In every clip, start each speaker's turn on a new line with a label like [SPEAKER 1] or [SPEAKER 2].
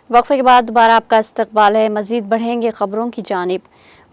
[SPEAKER 1] वक्फे के बाद दोबारा आपका इस्तकबाल है। मजीद बढ़ेंगे खबरों की जानिब।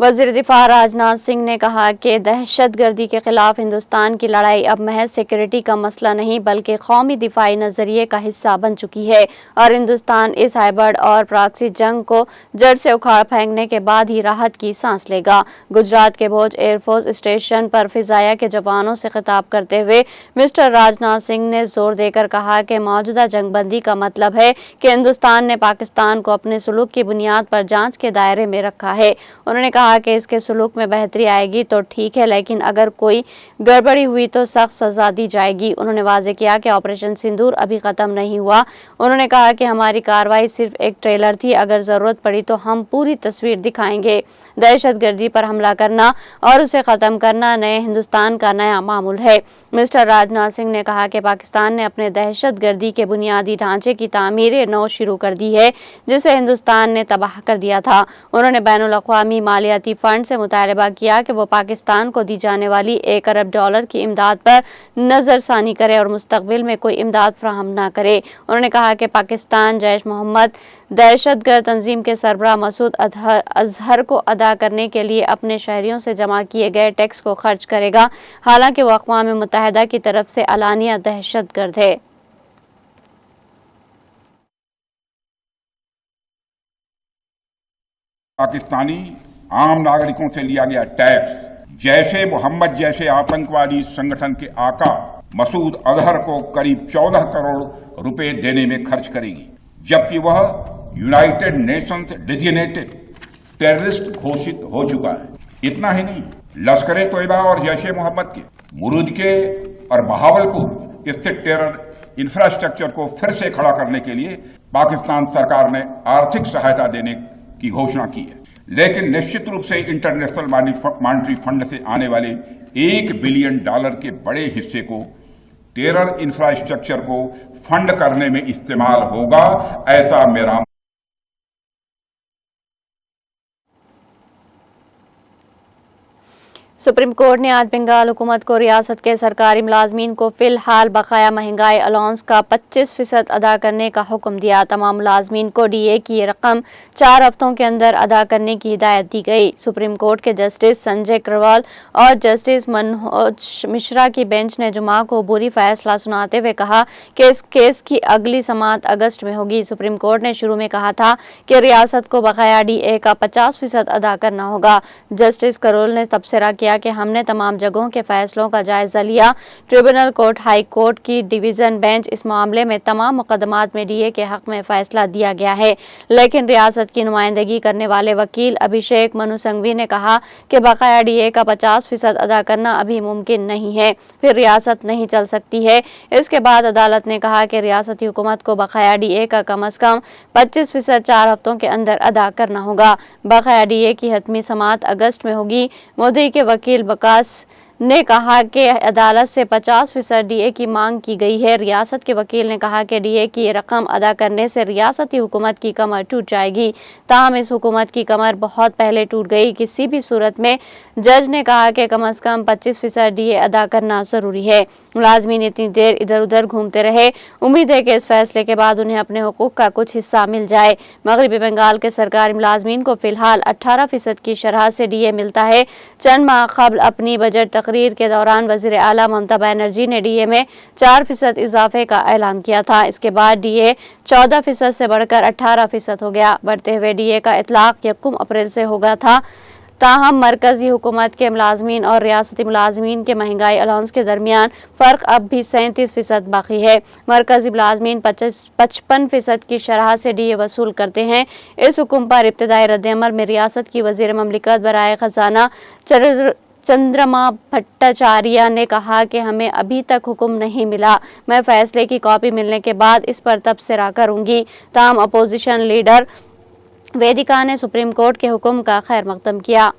[SPEAKER 1] वज़ीर दिफा राजनाथ सिंह ने कहा कि दहशत गर्दी के खिलाफ हिंदुस्तान की लड़ाई अब महज सिक्योरिटी का मसला नहीं बल्कि कौमी दिफाई नज़रिए का हिस्सा बन चुकी है और हिंदुस्तान इस हाइब्रिड और प्रॉक्सी जंग को जड़ से उखाड़ फेंकने के बाद ही राहत की सांस लेगा। गुजरात के भोज एयरफोर्स स्टेशन पर फिजाया के जवानों से खिताब करते हुए मिस्टर राजनाथ सिंह ने जोर देकर कहा कि मौजूदा जंगबंदी का मतलब है कि हिंदुस्तान ने पाकिस्तान को अपने सुलूक की बुनियाद पर जांच के दायरे में रखा है। उन्होंने कहा कि इसके सुलूक में बेहतरी आएगी तो ठीक है, लेकिन अगर कोई गड़बड़ी हुई तो सख्त सजा दी जाएगी। उन्होंने वाजे किया कि ऑपरेशन सिंदूर अभी खत्म नहीं हुआ। उन्होंने कहा कि हमारी कार्रवाई सिर्फ एक ट्रेलर थी, अगर जरूरत पड़ी तो हम पूरी तस्वीर दिखाएंगे। दहशत गर्दी पर हमला करना और उसे खत्म करना नए हिंदुस्तान का नया मामूल है। मिस्टर राजनाथ सिंह ने कहा कि पाकिस्तान ने अपने दहशत गर्दी के बुनियादी ढांचे की तामीर नौ शुरू कर दी है जिसे हिंदुस्तान ने तबाह कर दिया था। उन्होंने बैनुल अक़वामी मालियाती फंड से मुतालबा किया कि वो पाकिस्तान को दी जाने वाली $1 अरब की इमदाद पर नजरसानी करे और मुस्तकबिल में कोई इमदाद फराहम न करे। उन्होंने कहा कि पाकिस्तान जैश मोहम्मद दहशतगर्द तंजीम के सरबराह मसूद अजहर को अदा करने के लिए अपने शहरियों से जमा किए गए टैक्स को खर्च करेगा, हालांकि वो अक़वाम मुत्तहिदा की तरफ से अलानिया दहशतगर्द है।
[SPEAKER 2] पाकिस्तानी आम नागरिकों से लिया गया टैक्स जैशे मोहम्मद जैसे आतंकवादी संगठन के आका मसूद अजहर को करीब 14 करोड़ रुपए देने में खर्च करेगी, जबकि वह यूनाइटेड नेशंस डेजिग्नेटेड टेररिस्ट घोषित हो चुका है। इतना ही नहीं, लश्कर तोयबा और जैशे मोहम्मद के मुरूद के और बहावलपुर स्थित टेरर इंफ्रास्ट्रक्चर को फिर से खड़ा करने के लिए पाकिस्तान सरकार ने आर्थिक सहायता देने की घोषणा की है, लेकिन निश्चित रूप से इंटरनेशनल मॉनेटरी फंड से आने वाले $1 बिलियन के बड़े हिस्से को टेरर इंफ्रास्ट्रक्चर को फंड करने में इस्तेमाल होगा, ऐसा मेरा।
[SPEAKER 1] सुप्रीम कोर्ट ने आज बंगाल हुकूमत को रियासत के सरकारी मुलाजमीन को फिलहाल बकाया महंगाई अलाउंस का 25% अदा करने का हुक्म दिया। तमाम मुलाजमीन को डीए की ये रकम 4 हफ्तों के अंदर अदा करने की हिदायत दी गई। सुप्रीम कोर्ट के जस्टिस संजय करवाल और जस्टिस मनोज मिश्रा की बेंच ने जुमा को बुरी फैसला सुनाते हुए कहा कि इस केस की अगली समाअत अगस्त में होगी। सुप्रीम कोर्ट ने शुरू में कहा था कि रियासत को बकाया डीए का 50% अदा करना होगा। जस्टिस करोल ने तबसरा किया कि हमने तमाम जगहों के फैसलों का जायजा लिया। ट्रिब्यूनल कोर्ट, हाई कोर्ट की डिवीजन बेंच इस मामले में तमाम मुकदमात में डीए के हक में फैसला दिया गया है, लेकिन रियासत की नुमाइंदगी करने वाले वकील अभिषेक मनु संघवी ने कहा कि बकाया डीए का 50% अदा करना अभी मुमकिन नहीं है, फिर रियासत नहीं चल सकती है। इसके बाद अदालत ने कहा कि रियासती हुकूमत को बकाया डीए का कम अज कम 25% 4 हफ्तों के अंदर अदा करना होगा। बकाया डीए की हतमी समाअत अगस्त में होगी। मोदी के वकील बकास ने कहा कि अदालत से 50% डीए की मांग की गई है। रियासत के वकील ने कहा कि डीए की रकम अदा करने से रियासती हुकूमत की कमर टूट जाएगी, ताहम इस हुकूमत की कमर बहुत पहले टूट गई। किसी भी सूरत में जज ने कहा कि कम अज कम 25% डीए अदा करना जरूरी है। मुलाजमीन इतनी देर इधर उधर घूमते रहे, उम्मीद है कि इस फैसले के बाद उन्हें अपने हुकूक का कुछ हिस्सा मिल जाए। मगरबी बंगाल के सरकारी मुलाजमीन को फिलहाल 18% की शरह से डीए मिलता है। चंद माह कबल अपनी बजट तकरीर के दौरान वजीर आला ममता बनर्जी ने डीए में 4% इजाफे का ऐलान किया था। इसके बाद डीए 14% से बढ़कर 18% हो गया। बढ़ते हुए डीए का इतलाक 1 अप्रैल से होगा था। ताहम मरकजी हुकूमत के मुलाजमीन और रियासती मुलाजमीन के महंगाई अलाउंस के दरमियान फ़र्क अब भी 37% बाकी है। मरकजी मुलाजमीन 55% की शरह से डीए वसूल करते हैं। इस हुक्म पर इब्तदाई रद्दअमल में रियासत की वज़ीर ममलिकत बराए खजाना चंद्रमा भट्टाचार्य ने कहा कि हमें अभी तक हुक्म नहीं मिला, मैं फैसले की कॉपी मिलने के बाद इस पर तबसरा करूंगी। ताहम अपोजिशन लीडर वेदिका ने सुप्रीम कोर्ट के हुक्म का खैर मकदम किया।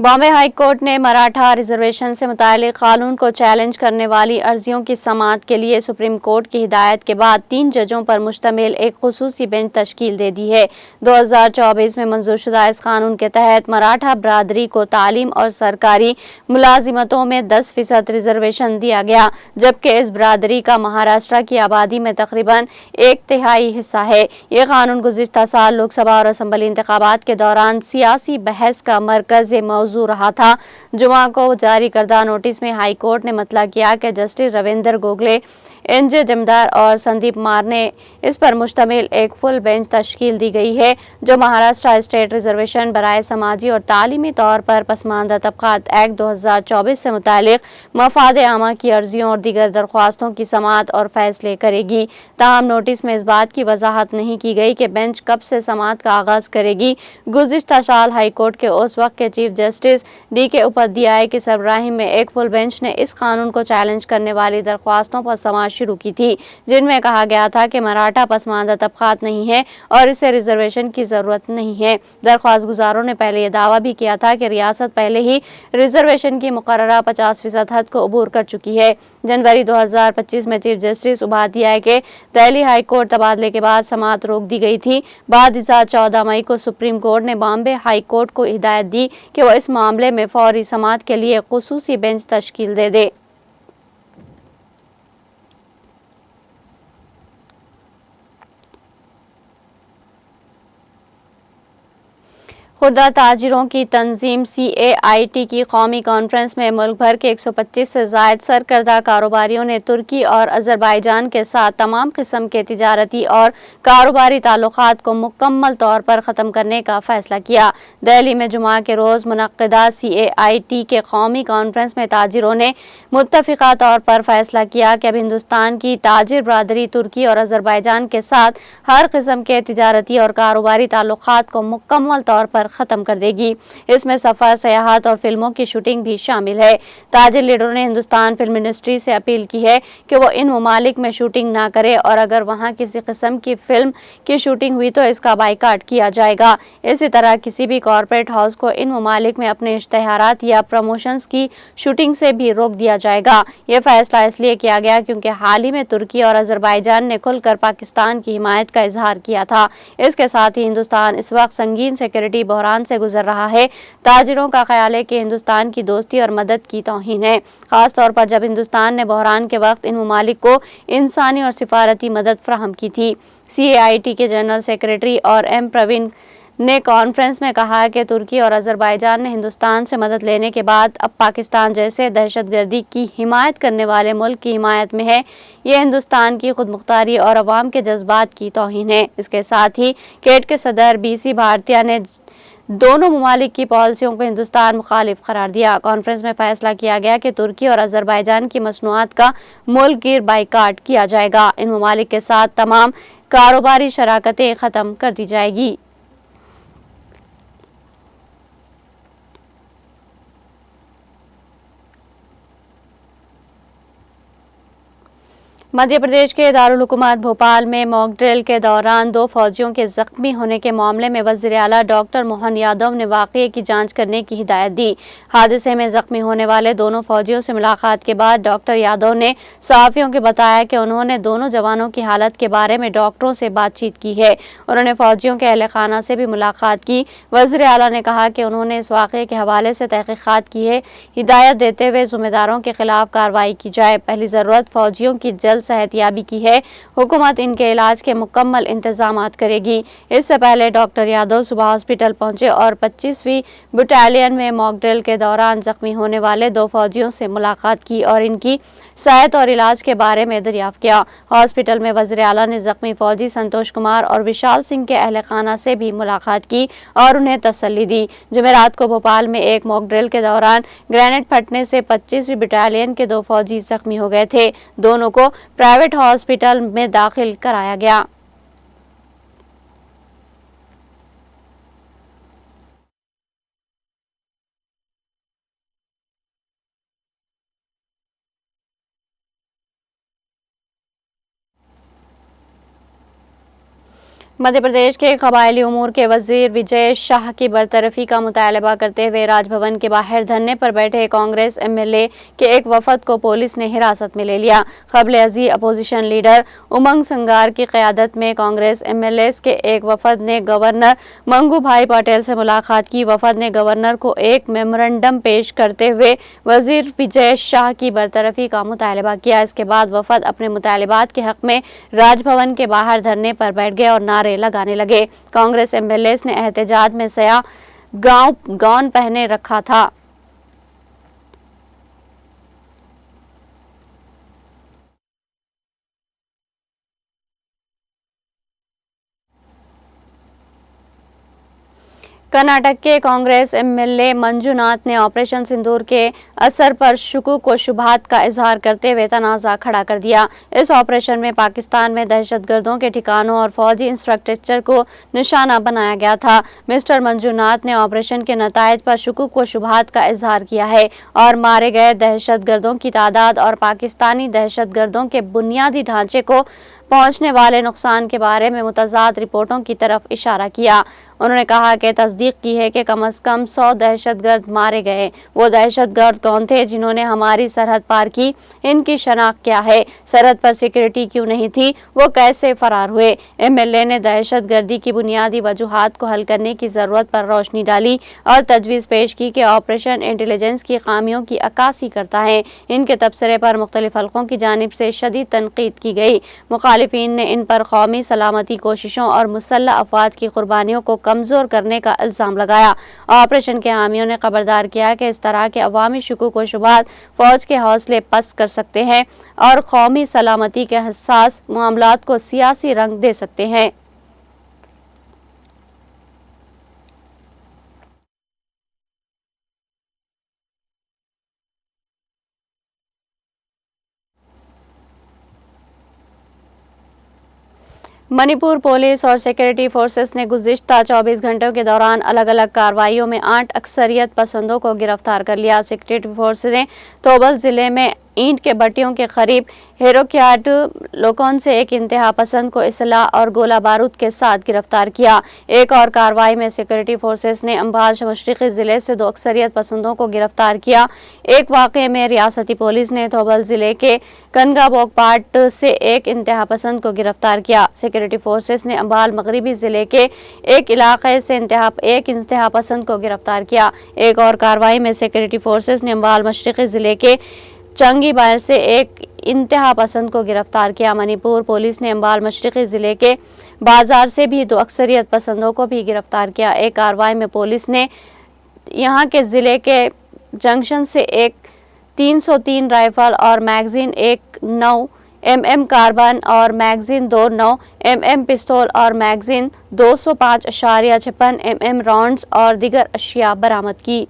[SPEAKER 1] बॉम्बे हाई कोर्ट ने मराठा रिजर्वेशन से मुतालिक कानून को चैलेंज करने वाली अर्जियों की समाअत के लिए सुप्रीम कोर्ट की हिदायत के बाद 3 जजों पर मुश्तमिल एक खुसूसी बेंच तश्कील दे दी है। 2024 में मंजूरशुदा इस कानून के तहत मराठा बरादरी को तालीम और सरकारी मुलाजिमतों में 10% रिजर्वेशन दिया गया, जबकि इस बरादरी का महाराष्ट्र की आबादी में तकरीबन 1/3 हिस्सा है। ये कानून गुज़िश्ता साल लोकसभा और असम्बली इंतखाबात के दौरान सियासी बहस का मरकज़ मौजू रहा था। जुमा को जारी करदा नोटिस में हाई कोर्ट ने मतला किया कि जस्टिस रविंदर गोगले, NJ जमदार और संदीप मार ने इस पर मुश्तमिल एक फुल बेंच तश्कील दी गई है, जो महाराष्ट्र स्टेट रिजर्वेशन बराए समाजी और तालीमी तौर पर पसमानदा तबकात एक्ट 2024 से मुतालिक मफाद आमा की अर्जियों और दीगर दरख्वास्तों की समाअत और फैसले करेगी। ताहम नोटिस में इस बात की वजाहत नहीं की गई कि बेंच कब से समाअत का आगाज करेगी। गुज़िश्ता साल हाई कोर्ट के उस वक्त के चीफ जस्टिस DK उपाध्याय की सरबराही में एक फुल बेंच ने इस कानून को चैलेंज करने वाली दरख्वास्तों पर समाअत शुरू की थी, जिनमें कहा गया था कि मराठा पसमानदा तबकात नहीं है और इसे रिजर्वेशन की जरूरत नहीं है। दरख्वास्त गुजारों ने पहले यह दावा भी किया था कि रियासत पहले ही रिजर्वेशन की मुकर्ररा 50% हद को अबूर कर चुकी है। जनवरी 2025 में चीफ जस्टिस उपाध्याय के दिल्ली हाई कोर्ट तबादले के बाद समाअत रोक दी गई थी। बाद 14 मई को सुप्रीम कोर्ट ने बॉम्बे हाई कोर्ट को हिदायत दी कि वह इस मामले में फौरी समाअत के लिए खुसूसी बेंच तश्कील दे। खुर्दा ताजिरों की तंजीम CAIT की कौमी कॉन्फ्रेंस में मुल्क भर के 125 से ज़ायद सरकर्दा कारोबारियों ने तुर्की और अज़रबैजान के साथ तमाम किस्म के तिजारती और कारोबारी ताल्लुकात को मुकम्मल तौर पर ख़त्म करने का फ़ैसला किया। दिल्ली में जुमा के रोज़ मुनक्किदा CAIT के कौमी कॉन्फ्रेंस में ताजिरों ने मुत्तफ़िक़ा तौर पर फ़ैसला किया कि अब हिंदुस्तान की ताजिर बरादरी तुर्की और अज़रबैजान के साथ हर किस्म के तिजारती और कारोबारी ताल्लुकात को मुकम्मल तौर पर खत्म कर देगी। इसमें सफर, सयाहत और फिल्मों की शूटिंग भी शामिल है। ताजिर लीडरों ने हिंदुस्तान फिल्म मिनिस्ट्री से अपील की है कि वो इन ममालिक में शूटिंग ना करे और अगर वहां किसी किस्म की फिल्म की शूटिंग हुई तो इसका बाइकाट किया जाएगा। इसी तरह किसी भी कॉरपोरेट हाउस को इन ममालिक में अपने इश्तेहारात या प्रमोशंस की शूटिंग से भी रोक दिया जाएगा। यह फैसला इसलिए किया गया क्योंकि हाल ही में तुर्की और अज़रबैजान ने खुलकर पाकिस्तान की हिमायत का इजहार किया था। इसके साथ ही हिंदुस्तान इस वक्त संगीन सिक्योरिटी बहरान से गुजर रहा है। ताजिरों का ख्याल है कि हिंदुस्तान की दोस्ती और मदद की तौहीन है, खास तौर पर जब हिंदुस्तान ने बहरान के वक्त इन ममालिक को इंसानी और सिफारती मदद फराहम की थी। CAIT के जनरल सेक्रेटरी और M प्रवीण ने कॉन्फ्रेंस में कहा कि तुर्की और अज़रबैजान ने हिंदुस्तान से मदद लेने के बाद अब पाकिस्तान जैसे दहशतगर्दी की हिमायत करने वाले मुल्क की हिमायत में है। ये हिंदुस्तान की खुद मुख्तारी और अवाम के जज्बात की तौहीन है। इसके साथ ही केट के सदर BC भाटिया ने दोनों ममालिक की पॉलिसियों को हिंदुस्तान मुखालिफ करार दिया। कॉन्फ्रेंस में फैसला किया गया कि तुर्की और अज़रबैजान की मसनूआत का मुल्क गिर बाइकाट किया जाएगा। इन ममालिक के साथ तमाम कारोबारी शराकतें ख़त्म कर दी जाएगी। मध्य प्रदेश के दारुल हुकूमत भोपाल में मॉक ड्रिल के दौरान 2 फौजियों के जख्मी होने के मामले में वज़ीर आला डॉक्टर मोहन यादव ने वाक़ये की जांच करने की हिदायत दी। हादसे में जख्मी होने वाले दोनों फौजियों से मुलाकात के बाद डॉक्टर यादव ने सहाफ़ियों को बताया कि उन्होंने दोनों जवानों की हालत के बारे में डॉक्टरों से बातचीत की है। उन्होंने फौजियों के अहल खाना से भी मुलाकात की। वज़ीर आला ने कहा कि उन्होंने इस वाक़ये के हवाले से तहक़ीक़ात की है। हिदायत देते हुए ज़िम्मेदारों के खिलाफ कार्रवाई की जाए। पहली ज़रूरत फौजियों की जल्द सेहतियाबी की है। हुकूमत इनके इलाज के मुकम्मल इंतजामात करेगी। इससे पहले डॉक्टर यादव सुबह हॉस्पिटल पहुंचे और 25वीं बटालियन में मॉक ड्रिल के दौरान जख्मी होने वाले 2 फौजियों से मुलाकात की और इनकी सेहत और इलाज के बारे में दरियाफ्त किया। हॉस्पिटल में वज़ीर आला ने जख्मी फौजी संतोष कुमार और विशाल सिंह के अहल खाना से भी मुलाकात की और उन्हें तसल्ली दी। जुमेरात को भोपाल में एक मॉक ड्रिल के दौरान ग्रेनेड फटने से 25वीं बटालियन के 2 फौजी जख्मी हो गए थे। दोनों को प्राइवेट हॉस्पिटल में दाखिल कराया गया। मध्य प्रदेश के कबायली उमूर के वजीर विजय शाह की बरतरफी का मुतालबा करते हुए राजभवन के बाहर धरने पर बैठे कांग्रेस एमएलए के एक वफद को पुलिस ने हिरासत में ले लिया। क़ब्ल अज़ीं अपोजिशन लीडर उमंग संगार की क़यादत में कांग्रेस एमएलए के एक वफद ने गवर्नर मंगू भाई पटेल से मुलाकात की। वफद ने गवर्नर को एक मेमोरेंडम पेश करते हुए वजीर विजय शाह की बरतरफी का मुतालबा किया। इसके बाद वफद अपने मुतालबात के हक में राजभवन के बाहर धरने पर बैठ गए और नारे लगाने लगे। कांग्रेस एमएलए ने एहतजाज में सया गाउन पहने रखा था। कर्नाटक के कांग्रेस एमएलए मंजूनाथ ने ऑपरेशन सिंदूर के असर पर शुकूक व शुबहात का इजहार करते हुए तनाज़ा खड़ा कर दिया। इस ऑपरेशन में पाकिस्तान में दहशतगर्दों के ठिकानों और फौजी इंफ्रास्ट्रक्चर को निशाना बनाया गया था। मिस्टर मंजूनाथ ने ऑपरेशन के नतायज पर शुकूक व शुबहात का इजहार किया है और मारे गए दहशतगर्दों की तादाद और पाकिस्तानी दहशतगर्दों के बुनियादी ढांचे को पहुंचने वाले नुकसान के बारे में मुतज़ाद रिपोर्टों की तरफ इशारा किया। उन्होंने कहा कि तस्दीक की है कि कम अज़ कम 100 दहशतगर्द मारे गए। वो दहशतगर्द कौन थे जिन्होंने हमारी सरहद पार की? इनकी शनाख्त क्या है? सरहद पर सिक्योरिटी क्यों नहीं थी? वो कैसे फरार हुए? एमएलए ने दहशतगर्दी की बुनियादी वजूहात को हल करने की ज़रूरत पर रोशनी डाली और तजवीज़ पेश की कि ऑपरेशन इंटेलिजेंस की खामियों की अक्कासी करता है। इनके तबसरे पर मुख्तलिफ हल्कों की जानिब से शदीद तनकीद की गई। मुखालिफिन ने इन पर कौमी सलामती कोशिशों और मुसल्लह अफवाज की कुर्बानियों को कमज़ोर करने का इल्ज़ाम लगाया। ऑपरेशन के हामियों ने खबरदार किया कि इस तरह के अवामी शुकूक व शुबहात फौज के हौसले पस्त कर सकते हैं और कौमी सलामती के हसास मामलात को सियासी रंग दे सकते हैं। मणिपुर पुलिस और सिक्योरिटी फोर्सेस ने गुज़िश्ता 24 घंटों के दौरान अलग अलग कार्रवाइयों में 8 अक्सरियत पसंदों को गिरफ्तार कर लिया। सिक्योरिटी फोर्सेस ने थोबल जिले में ईंट के भट्टियों के करीब हेरोक्याट लोकन से एक इंतहा पसंद को इसलाह और गोला बारूद के साथ गिरफ्तार किया। एक और कार्रवाई में सिक्योरिटी फोर्सेस ने अम्बाल मशरिकी जिले से 2 अक्सरियत पसंदों को गिरफ्तार किया। एक वाक़े में रियासती पुलिस ने थोबल जिले के कनगा बोगपाट से एक इंतहा पसंद को गिरफ्तार किया। सिक्योरिटी फोर्सेस ने अम्बाल मगरबी जिले के एक इलाके से एक इंतहा पसंद को गिरफ्तार किया। एक और कार्रवाई में सिक्योरिटी फोर्सेस ने अम्बाल मशरिकी जिले के चंगी बायर से एक इंतहा पसंद को गिरफ्तार किया। मणिपुर पुलिस ने अम्बाल मशरिकी जिले के बाजार से भी 2 अक्सरियत पसंदों को भी गिरफ्तार किया। एक कार्रवाई में पुलिस ने यहां के जिले के जंक्शन से एक 303 राइफल और मैगजीन 1.9 mm कार्बन और मैगजीन 2.9 mm पिस्तौल और मैगजीन 205.56 mm राउंड्स और दीगर अशिया बरामद की।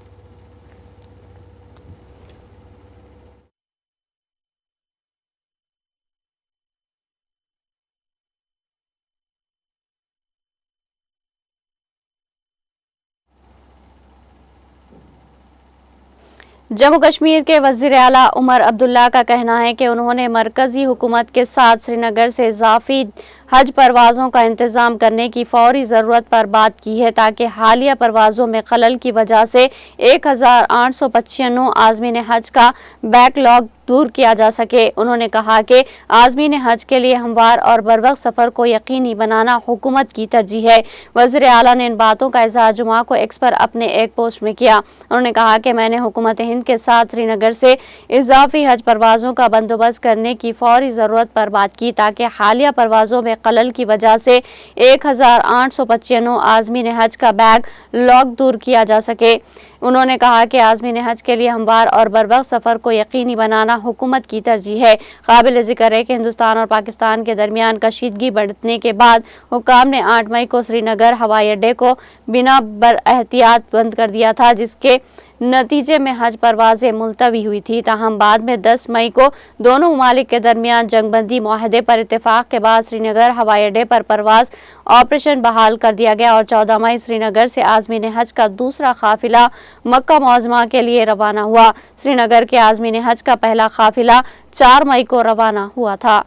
[SPEAKER 1] जम्मू कश्मीर के वज़ीर आला उमर अब्दुल्ला का कहना है कि उन्होंने मरकज़ी हुकूमत के साथ श्रीनगर से इज़ाफ़ी हज परवाज़ों का इंतज़ाम करने की फ़ौरी ज़रूरत पर बात की है ताकि हालिया परवाज़ों में खलल की वजह से 1895 आज़मीन हज का बैकलॉग दूर किया जा सके। उन्होंने कहा कि आज़मीन हज के लिए हमवार और बरवक्त सफ़र को यकीनी बनाना हुकूमत की तरजीह है। वज़ीर आला ने इन बातों का इज़हार जुमा को एक्स पर अपने एक पोस्ट में किया। उन्होंने कहा कि मैंने हुकूमत हिंद के साथ श्रीनगर से इज़ाफ़ी हज परवाज़ों का बंदोबस्त करने की फ़ौरी ज़रूरत पर बात की ताकि हालिया परवाज़ों में खलल की वजह से 1895 आज़मीन हज का बैग लॉग दूर किया जा सके। उन्होंने कहा कि आज़मीन हज के लिए हमवार और बरवक्त सफ़र को यकीनी बनाना हुकूमत की तरजीह है। काबिल ज़िक्र है कि हिंदुस्तान और पाकिस्तान के दरमियान कशीदगी बढ़ने के बाद हुक्काम ने 8 मई को श्रीनगर हवाई अड्डे को बिना बर एहतियात बंद कर दिया था, जिसके नतीजे में हज परवाज़ें मुलतवी हुई थी। ताहम बाद में 10 मई को दोनों ममालिक के दरमियान जंगबंदी मुआहदे पर इत्तेफाक के बाद श्रीनगर हवाई अड्डे पर परवाज़ ऑपरेशन बहाल कर दिया गया और 14 मई श्रीनगर से आज़मीन हज का दूसरा काफिला मक्का मुअज़्ज़मा के लिए रवाना हुआ। श्रीनगर के आज़मीन हज का पहला काफिला 4 मई को रवाना हुआ था।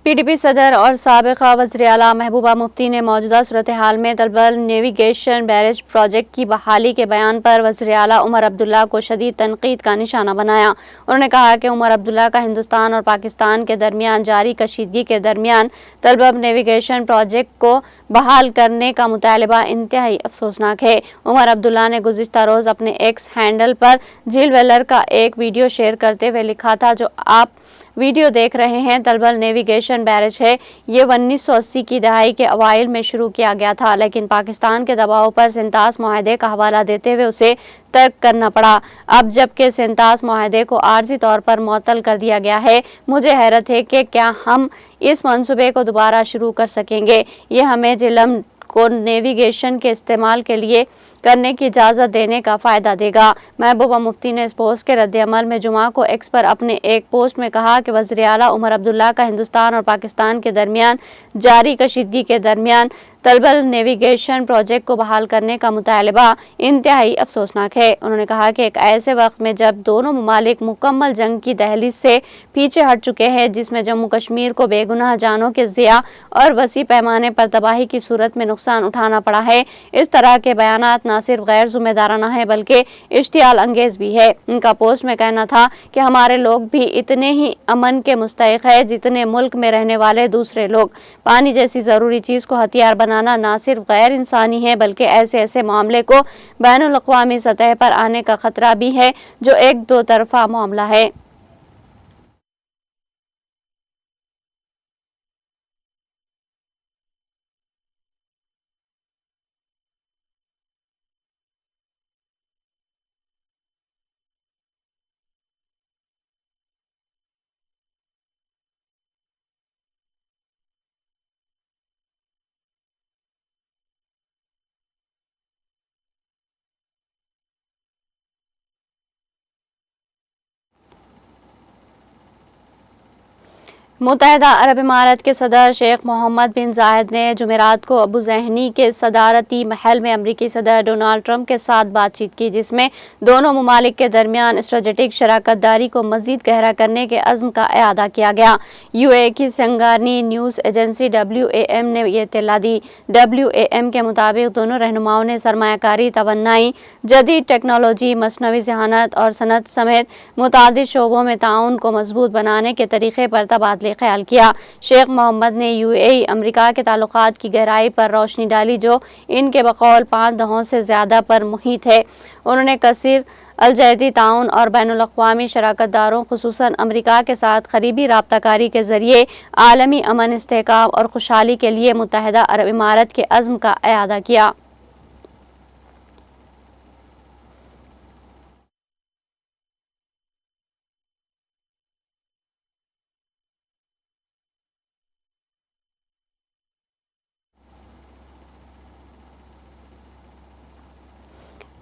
[SPEAKER 1] PDP صدر اور سابق وزیر اعلیٰ محبوبہ مفتی نے موجودہ صورتحال میں تلبل نیویگیشن بیرج پروجیکٹ کی بحالی کے بیان پر وزیر اعلیٰ عمر عبداللہ کو شدید تنقید کا نشانہ بنایا۔ انہوں نے کہا کہ عمر عبداللہ کا ہندوستان اور پاکستان کے درمیان جاری کشیدگی کے درمیان تلبل نیویگیشن پروجیکٹ کو بحال کرنے کا مطالبہ انتہائی افسوسناک ہے۔ عمر عبداللہ نے گزشتہ روز اپنے ایکس ہینڈل پر جھیل ویلر کا ایک ویڈیو شیئر کرتے ہوئے لکھا تھا، جو آپ ویڈیو دیکھ رہے ہیں تلبل نیویگیشن بیرج ہے۔ یہ 1980 کی دہائی کے اوائل میں شروع کیا گیا تھا، لیکن پاکستان کے دباؤ پر سینتاس معاہدے کا حوالہ دیتے ہوئے اسے ترک کرنا پڑا۔ اب جبکہ سینتاس معاہدے کو عارضی طور پر معطل کر دیا گیا ہے، مجھے حیرت ہے کہ کیا ہم اس منصوبے کو دوبارہ شروع کر سکیں گے۔ یہ ہمیں جہلم کو نیویگیشن کے استعمال کے لیے کرنے کی اجازت دینے کا فائدہ دے گا۔ محبوبہ مفتی نے اس پوسٹ کے رد عمل میں جمعہ کو ایکس پر اپنے ایک پوسٹ میں کہا کہ وزیر اعلیٰ عمر عبداللہ کا ہندوستان اور پاکستان کے درمیان جاری کشیدگی کے درمیان تلبل نیویگیشن پروجیکٹ کو بحال کرنے کا مطالبہ انتہائی افسوسناک ہے۔ انہوں نے کہا کہ ایک ایسے وقت میں جب دونوں ممالک مکمل جنگ کی دہلیز سے پیچھے ہٹ چکے ہیں، جس میں جموں کشمیر کو بے گناہ جانوں کے ضیاع اور وسیع پیمانے پر تباہی کی صورت میں نقصان اٹھانا پڑا ہے، اس طرح کے بیانات نہ صرف غیر ذمہ دارانہ ہے بلکہ اشتعال انگیز بھی ہے۔ ان کا پوسٹ میں کہنا تھا کہ ہمارے لوگ بھی اتنے ہی امن کے مستحق ہیں جتنے ملک میں رہنے والے دوسرے لوگ۔ پانی جیسی ضروری چیز کو ہتھیار بنانا نہ صرف غیر انسانی ہے بلکہ ایسے معاملے کو بین الاقوامی سطح پر آنے کا خطرہ بھی ہے جو ایک دو طرفہ معاملہ ہے۔ متحدہ عرب امارات کے صدر شیخ محمد بن زاید نے جمعرات کو ابو ظہنی کے صدارتی محل میں امریکی صدر ڈونالڈ ٹرمپ کے ساتھ بات چیت کی، جس میں دونوں ممالک کے درمیان اسٹریٹجک شراکت داری کو مزید گہرا کرنے کے عزم کا اعادہ کیا گیا۔ UAE کی سنگارنی نیوز ایجنسی WAM نے یہ اطلاع دی۔ WAM کے مطابق دونوں رہنماؤں نے سرمایہ کاری، توانائی، جدید ٹیکنالوجی، مصنوعی ذہانت اور صنعت سمیت متعدد شعبوں میں تعاون کو مضبوط بنانے کے طریقے پر تبادلہ خیال کیا۔ شیخ محمد نے UAE امریکہ کے تعلقات کی گہرائی پر روشنی ڈالی، جو ان کے بقول 5 دہوں سے زیادہ پر محیط ہے۔ انہوں نے کثیر الجہتی تعاون اور بین الاقوامی شراکت داروں خصوصاً امریکہ کے ساتھ قریبی رابطہ کاری کے ذریعے عالمی امن، استحکام اور خوشحالی کے لیے متحدہ عرب امارات کے عزم کا اعادہ کیا۔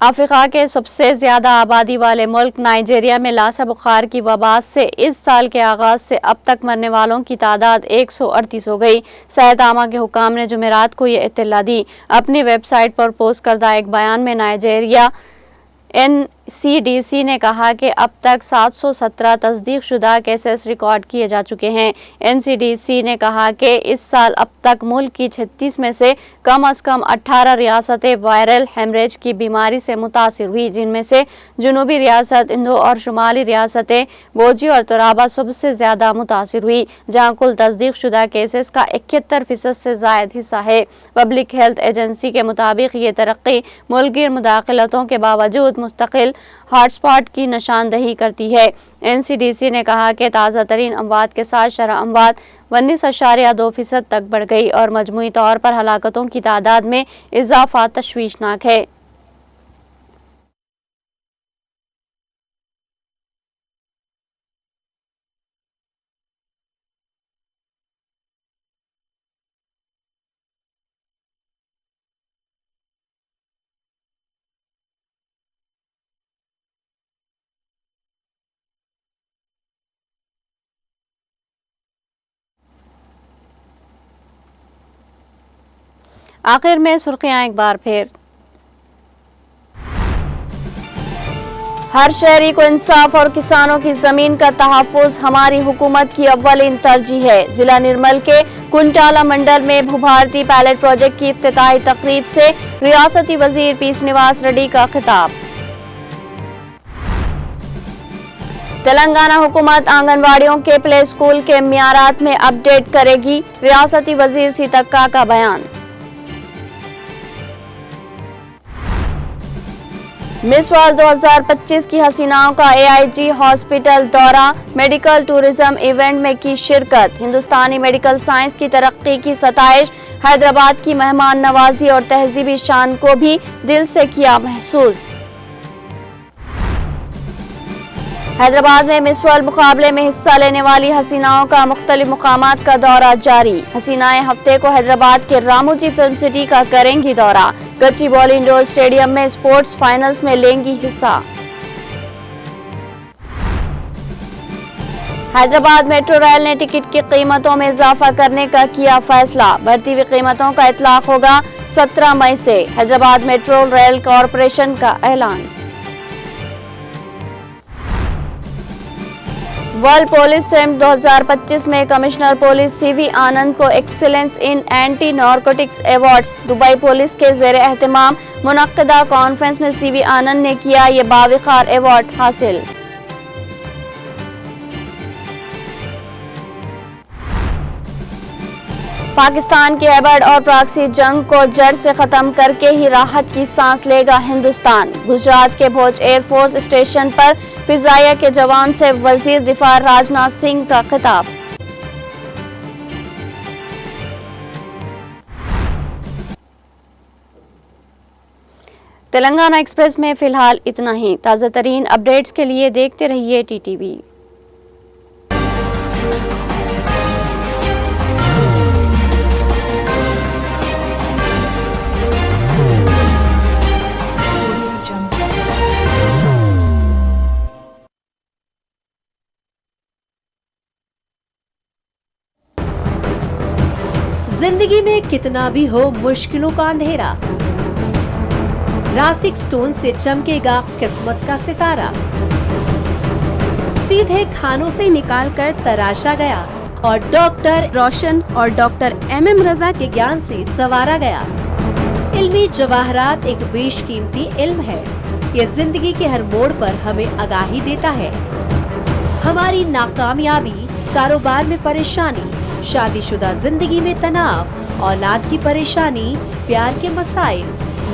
[SPEAKER 1] افریقہ کے سب سے زیادہ آبادی والے ملک نائجیریا میں لاسا بخار کی وبا سے اس سال کے آغاز سے اب تک مرنے والوں کی تعداد 138 ہو گئی۔ صحت عامہ کے حکام نے جمعرات کو یہ اطلاع دی۔ اپنی ویب سائٹ پر پوسٹ کردہ ایک بیان میں نائجیریا NCDC نے کہا کہ اب تک 717 تصدیق شدہ کیسز ریکارڈ کیے جا چکے ہیں۔ NCDC نے کہا کہ اس سال اب تک ملک کی 36 میں سے کم از کم 18 ریاستیں وائرل ہیمریج کی بیماری سے متاثر ہوئی، جن میں سے جنوبی ریاست اندو اور شمالی ریاستیں بوجی اور تورابا سب سے زیادہ متاثر ہوئی، جہاں کل تصدیق شدہ کیسز کا 71% سے زائد حصہ ہے۔ پبلک ہیلتھ ایجنسی کے مطابق یہ ترقی ملک گیر مداخلتوں کے باوجود مستقل ہاٹ سپاٹ کی نشاندہی کرتی ہے۔ NCDC نے کہا کہ تازہ ترین اموات کے ساتھ شرح اموات 19.2% تک بڑھ گئی اور مجموعی طور پر ہلاکتوں کی تعداد میں اضافہ تشویشناک ہے۔ آخر میں سرخیاں ایک بار پھر۔ हर शहरी को इंसाफ और किसानों की जमीन का तहफ्फुज हमारी हुकूमत की अव्वलीन तरजीह है। जिला निर्मल के कुंटाला मंडल में भूभारती पायलट प्रोजेक्ट की इफ्तिताही तकरीब से रियासती वजीर पी श्रीनिवास रेड्डी का खिताब। तेलंगाना हुकूमत आंगनवाड़ियों के प्ले स्कूल के मियारात में अपडेट करेगी, रियासती वजीर सीतक्का का बयान। मिस वर्ल्ड 2025 की हसीनाओं का AIG हॉस्पिटल दौरा, मेडिकल टूरिज्म इवेंट में की शिरकत। हिंदुस्तानी मेडिकल साइंस की तरक्की की सताइश, हैदराबाद की मेहमान नवाजी और तहजीबी शान को भी दिल से किया महसूस। हैदराबाद में मिस वर्ल्ड मुकाबले में हिस्सा लेने वाली हसीनाओं का मुख्तलिफ मुकामात का दौरा जारी। हसीनाएं हफ्ते को हैदराबाद के रामोजी फिल्म सिटी का करेंगी दौरा। गच्चीबौली इंडोर स्टेडियम में स्पोर्ट्स फाइनल्स में लेंगी हिस्सा। हैदराबाद मेट्रो रेल ने टिकट की कीमतों में इजाफा करने का किया फैसला। बढ़ती हुई कीमतों का इतलाक होगा 17 मई से, हैदराबाद मेट्रो रेल कॉरपोरेशन का ऐलान। वर्ल्ड पुलिस समिट 2025 में कमिश्नर पुलिस CV आनंद को excellence in anti narcotics awards. Dubai police के ज़ेर एहतमाम मुनक्किदा कॉन्फ्रेंस में CV आनंद ने किया ये बावक़ार अवार्ड हासिल। पाकिस्तान की एबड और प्रॉक्सी जंग को जड़ से खत्म करके ही राहत की सांस लेगा हिंदुस्तान। गुजरात के भोज एयरफोर्स स्टेशन पर फिजाइया के जवान से वजीर दिफा राजनाथ सिंह का खिताब। तेलंगाना एक्सप्रेस में फिलहाल इतना ही। ताज़ा तरीन अपडेट्स के लिए देखते रहिए TTV।
[SPEAKER 3] जिंदगी में कितना भी हो मुश्किलों का अंधेरा, रासिक स्टोन से चमकेगा किस्मत का सितारा। सीधे खानों से निकाल कर तराशा गया और डॉक्टर रोशन और डॉक्टर MM रजा के ज्ञान से संवारा गया। इल्मी जवाहरात एक बेशकीमती इल्म है। ये जिंदगी के हर मोड़ पर हमें आगाही देता है। हमारी नाकामयाबी, कारोबार में परेशानी, शादीशुदा जिंदगी में तनाव, औलाद की परेशानी, प्यार के मसाइल,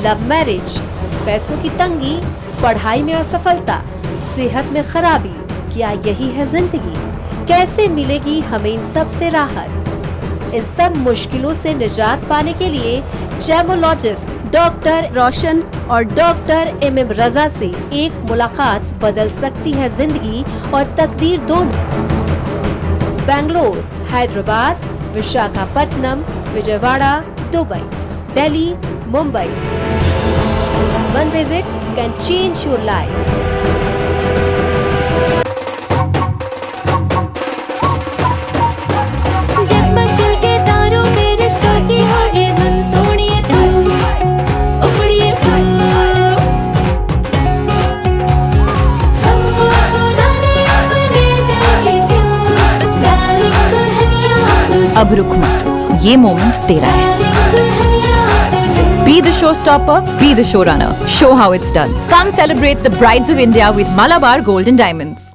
[SPEAKER 3] लव मैरिज, पैसों की तंगी, पढ़ाई में असफलता, सेहत में खराबी, क्या यही है जिंदगी? कैसे मिलेगी हमें इन सब से राहत? इस सब मुश्किलों से निजात पाने के लिए जेमोलॉजिस्ट डॉक्टर रोशन और डॉक्टर MM रजा से एक मुलाकात बदल सकती है जिंदगी और तकदीर दोनों। Bangalore, Hyderabad, Visakhapatnam, Vijayawada, Dubai, Delhi, Mumbai. One visit can change your life.
[SPEAKER 4] जगमग दिल के तारों में रिश्तों की होगी धुन, सोनिए तू, उपड़िए तू, सबको सुनाने अपने दिल की ट्यून, डार्लिंग दुल्हनिया तुझे,
[SPEAKER 5] अब रुक मत, ये मोमेंट तेरा है। Be the showstopper, be the showrunner. Show how it's done. Come celebrate the Brides of India with Malabar Gold and Diamonds.